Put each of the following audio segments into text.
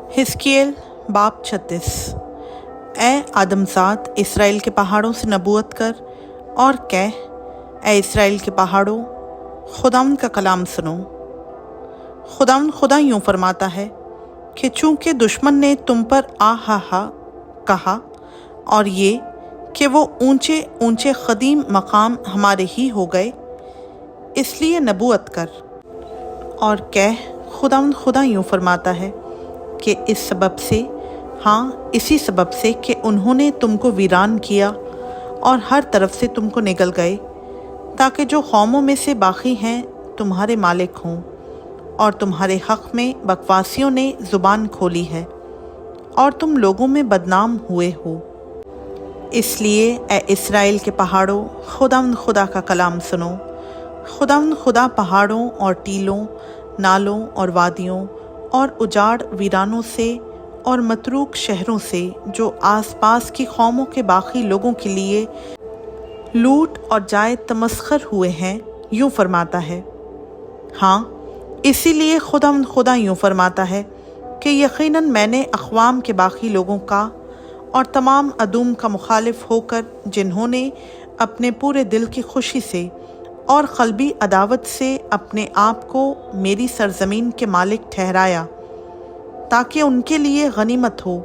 हिजकिय्येल बाब 36। ए आदमजात, इसराइल के पहाड़ों से नबूवत कर और कह, ए इसराइल के पहाड़ों, खुदावंद का कलाम सुनो। खुदावंद खुदा यूँ फरमाता है कि चूँकि दुश्मन ने तुम पर आ हा कहा और ये कि वो ऊंचे ऊंचे क़दीम मकाम हमारे ही हो गए, इसलिए नबूवत कर और कह, खुदावंद खुदा यूँ फरमाता है कि इस सबब से, हाँ इसी सबब से कि उन्होंने तुमको वीरान किया और हर तरफ से तुमको निगल गए, ताकि जो कौमों में से बाकी हैं तुम्हारे मालिक हों, और तुम्हारे हक़ में बकवासियों ने ज़ुबान खोली है और तुम लोगों में बदनाम हुए हो। इसलिए ए इसराइल के पहाड़ों, खुदावंद खुदा का कलाम सुनो। खुदावंद खुदा पहाड़ों और टीलों, नालों और वादियों और उजाड़ वीरानों से और मतरूक शहरों से जो आसपास की कौमों के बाकी लोगों के लिए लूट और जाए तमस्खर हुए हैं, यूँ फरमाता है। हाँ, इसीलिए खुदावंद खुदा यूँ फरमाता है कि यकीनन मैंने अक़वाम के बाकी लोगों का और तमाम अदूम का मुखालिफ होकर, जिन्होंने अपने पूरे दिल की खुशी से और क़ल्बी अदावत से अपने आप को मेरी सरज़मीन के मालिक ठहराया, ताकि उनके लिए गनीमत हो,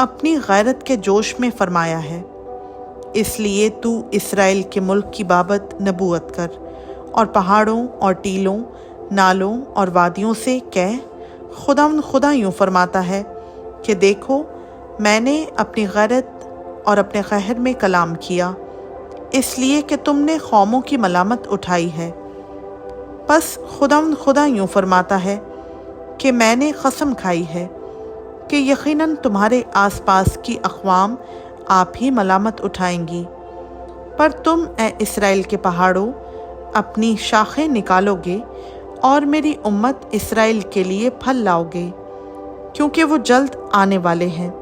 अपनी गैरत के जोश में फरमाया है। इसलिए तू इसराइल के मुल्क की बाबत नबूवत कर और पहाड़ों और टीलों, नालों और वादियों से कह, खुदावंद खुदा यूँ फरमाता है कि देखो, मैंने अपनी गैरत और अपने कहर में कलाम किया, इसलिए कि तुमने कौमों की मलामत उठाई है। बस खुदावंद खुदा यूँ फरमाता है कि मैंने कसम खाई है कि यकीनन तुम्हारे आसपास की अक़वाम आप ही मलामत उठाएंगी, पर तुम ए इसराइल के पहाड़ों अपनी शाखें निकालोगे और मेरी उम्मत इसराइल के लिए फल लाओगे, क्योंकि वो जल्द आने वाले हैं।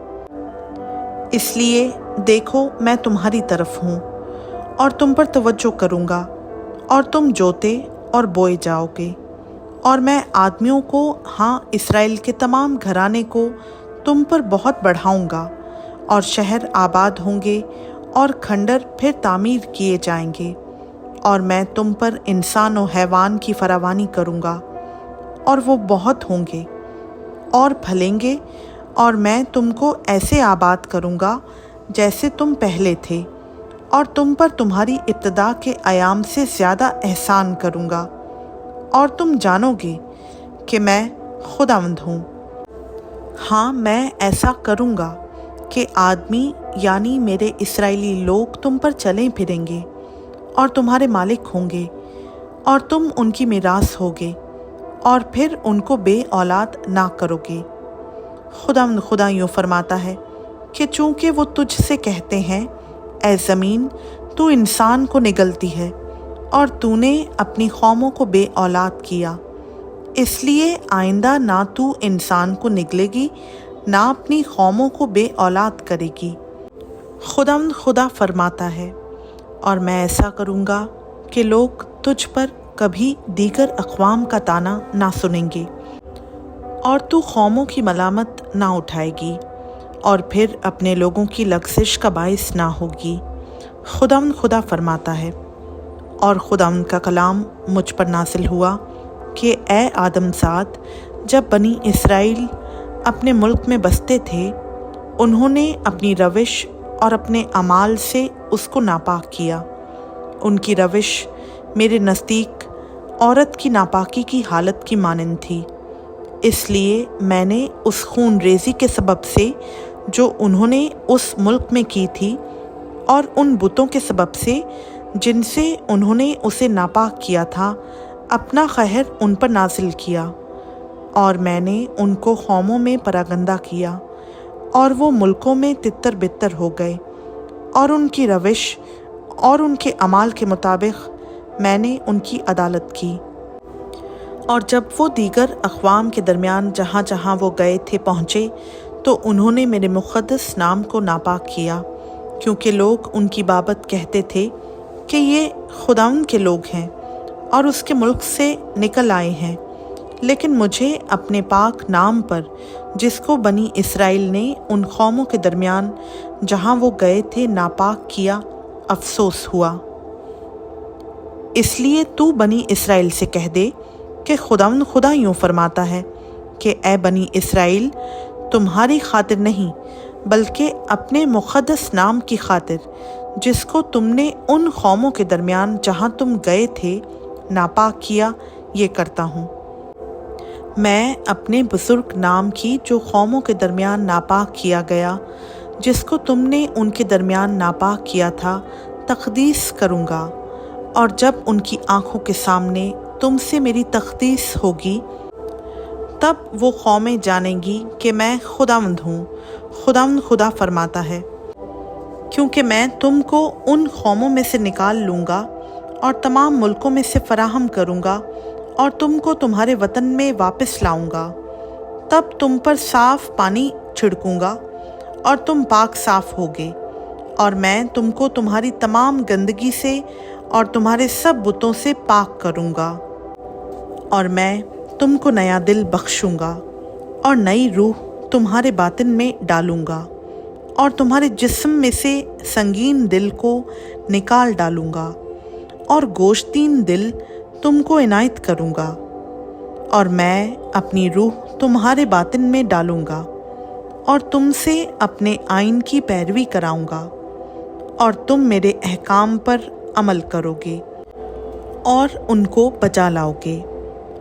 इसलिए देखो, मैं तुम्हारी तरफ हूँ और तुम पर तवज्जो करूँगा, और तुम जोते और बोए जाओगे, और मैं आदमियों को, हाँ इसराइल के तमाम घराने को तुम पर बहुत बढ़ाऊँगा, और शहर आबाद होंगे और खंडर फिर तामीर किए जाएंगे, और मैं तुम पर इंसान और हैवान की फरावानी करूँगा, और वो बहुत होंगे और फलेंगे, और मैं तुमको ऐसे आबाद करूँगा जैसे तुम पहले थे, और तुम पर तुम्हारी इब्तिदा के अयाम से ज़्यादा एहसान करूँगा, और तुम जानोगे कि मैं खुदावंद हूँ। हाँ, मैं ऐसा करूँगा कि आदमी यानी मेरे इस्राएली लोग तुम पर चलें फिरेंगे और तुम्हारे मालिक होंगे, और तुम उनकी मीरास होगे, और फिर उनको बे औलाद ना करोगे। खुदावंद खुदा यूँ फरमाता है कि चूँकि वो तुझसे कहते हैं, ऐ ज़मीन तू इंसान को निगलती है और तूने अपनी कौमों को बे औलाद किया, इसलिए आइंदा ना तू इंसान को निगलेगी, ना अपनी कौमों को बे औलाद करेगी। खुदावंद खुदा फरमाता है, और मैं ऐसा करूँगा कि लोग तुझ पर कभी दीगर अक़वाम का ताना ना सुनेंगे, और तू कौमों की मलामत ना उठाएगी, और फिर अपने लोगों की लग़ज़िश का बाइस ना होगी। खुदावंद खुदा फरमाता है। और खुदावंद का कलाम मुझ पर नाज़िल हुआ कि ए आदमजात, जब बनी इसराइल अपने मुल्क में बसते थे, उन्होंने अपनी रविश और अपने अमाल से उसको नापाक किया। उनकी रविश मेरे नज़दीक औरत की नापाकी की हालत की मानंद थी। इसलिए मैंने उस खून रेज़ी के सबब से जो उन्होंने उस मुल्क में की थी, और उन बुतों के सबब से जिनसे उन्होंने उसे नापाक किया था, अपना कहर उन पर नाजिल किया, और मैंने उनको कौमों में परागंदा किया, और वो मुल्कों में तितर बितर हो गए, और उनकी रविश और उनके अमाल के मुताबिक मैंने उनकी अदालत की। और जब वो दीगर अक़वाम के दरमियान जहाँ जहाँ वो गए थे पहुँचे, तो उन्होंने मेरे मुक़द्दस नाम को नापाक किया, क्योंकि लोग उनकी बाबत कहते थे कि ये खुदावंद के लोग हैं और उसके मुल्क से निकल आए हैं, لیکن مجھے اپنے پاک نام پر جس کو بنی اسرائیل نے ان قوموں کے درمیان جہاں وہ گئے تھے ناپاک کیا افسوس ہوا۔ اس لیے تو بنی اسرائیل سے کہہ دے کہ خدا یوں فرماتا ہے کہ اے بنی اسرائیل، تمہاری خاطر نہیں بلکہ اپنے مقدس نام کی خاطر جس کو تم نے ان قوموں کے درمیان جہاں تم گئے تھے ناپاک کیا، یہ کرتا ہوں۔ میں اپنے بزرگ نام کی جو قوموں کے درمیان ناپاک کیا گیا جس کو تم نے ان کے درمیان ناپاک کیا تھا تقدیس کروں گا، اور جب ان کی آنکھوں کے سامنے تم سے میری تقدیس ہوگی تب وہ قومیں جانیں گی کہ میں خداوند ہوں، خدا فرماتا ہے، کیونکہ میں تم کو ان قوموں میں سے نکال لوں گا اور تمام ملکوں میں سے فراہم کروں گا اور تم کو تمہارے وطن میں واپس لاؤں گا۔ تب تم پر صاف پانی چھڑکوں گا اور تم پاک صاف ہوگے، اور میں تم کو تمہاری تمام گندگی سے اور تمہارے سب بتوں سے پاک کروں گا، اور میں تم کو نیا دل بخشوں گا اور نئی روح تمہارے باطن میں ڈالوں گا، اور تمہارے جسم میں سے سنگین دل کو نکال ڈالوں گا اور گوشتین دل تم کو عنایت کروں گا، اور میں اپنی روح تمہارے باطن میں ڈالوں گا اور تم سے اپنے آئین کی پیروی کراؤں گا، اور تم میرے احکام پر عمل کرو گے اور ان کو بجا لاؤ گے،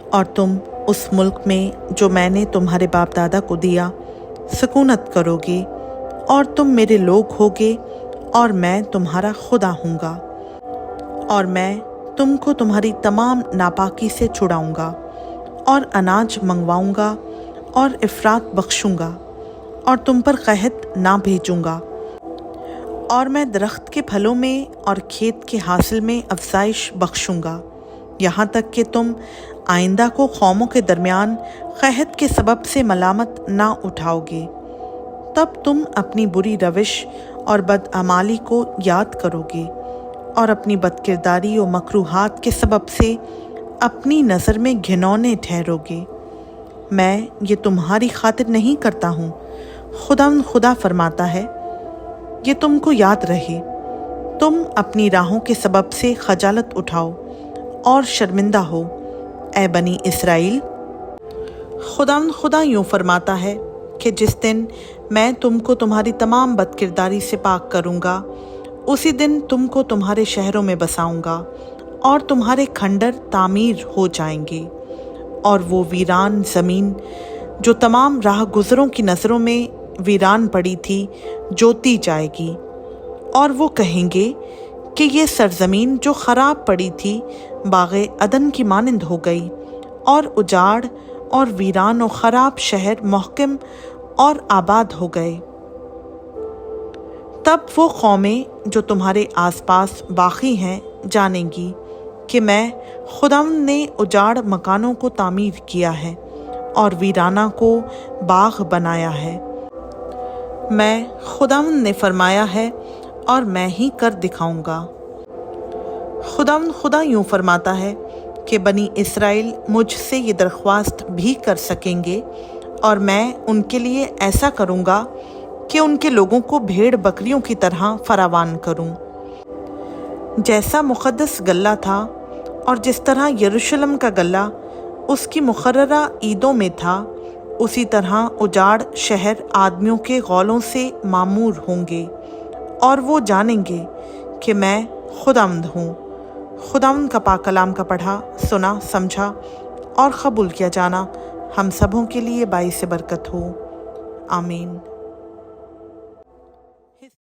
اور تم اس ملک میں جو میں نے تمہارے باپ دادا کو دیا سکونت کرو گے، اور تم میرے لوگ ہوگے اور میں تمہارا خدا ہوں گا، اور میں تم کو تمہاری تمام ناپاکی سے چھڑاؤں گا اور اناج منگواؤں گا اور افراط بخشوں گا اور تم پر قحط نہ بھیجوں گا، اور میں درخت کے پھلوں میں اور کھیت کے حاصل میں افزائش بخشوں گا، یہاں تک کہ تم آئندہ کو قوموں کے درمیان قحط کے سبب سے ملامت نہ اٹھاؤ گے۔ تب تم اپنی بری روش اور بدعمالی کو یاد کرو گے اور اپنی بدکرداری و مکروہات کے سبب سے اپنی نظر میں گھنونے ٹھہرو گے۔ میں یہ تمہاری خاطر نہیں کرتا ہوں، خدا فرماتا ہے، یہ تم کو یاد رہے۔ تم اپنی راہوں کے سبب سے خجالت اٹھاؤ اور شرمندہ ہو، اے بنی اسرائیل۔ خدا یوں فرماتا ہے کہ جس دن میں تم کو تمہاری تمام بدکرداری سے پاک کروں گا، اسی دن تم کو تمہارے شہروں میں بساؤں گا اور تمہارے کھنڈر تعمیر ہو جائیں گے، اور وہ ویران زمین جو تمام راہ گزروں کی نظروں میں ویران پڑی تھی جوتی جائے گی، اور وہ کہیں گے کہ یہ سرزمین جو خراب پڑی تھی باغ عدن کی مانند ہو گئی، اور اجاڑ اور ویران و خراب شہر محکم اور آباد ہو گئے۔ تب وہ قومیں جو تمہارے آس پاس باقی ہیں جانیں گی کہ میں خداوند نے اجاڑ مکانوں کو تعمیر کیا ہے اور ویرانہ کو باغ بنایا ہے۔ میں خداوند نے فرمایا ہے اور میں ہی کر دکھاؤں گا۔ خدا یوں فرماتا ہے کہ بنی اسرائیل مجھ سے یہ درخواست بھی کر سکیں گے، اور میں ان کے لیے ایسا کروں گا کہ ان کے لوگوں کو بھیڑ بکریوں کی طرح فراوان کروں۔ جیسا مقدس گلہ تھا اور جس طرح یروشلم کا گلہ اس کی مقررہ عیدوں میں تھا، اسی طرح اجاڑ شہر آدمیوں کے غولوں سے معمور ہوں گے، اور وہ جانیں گے کہ میں خداوند ہوں۔ خداوند کا پاک کلام کا پڑھا، سنا، سمجھا اور قبول کیا جانا ہم سبوں کے لیے باعث برکت ہو۔ آمین۔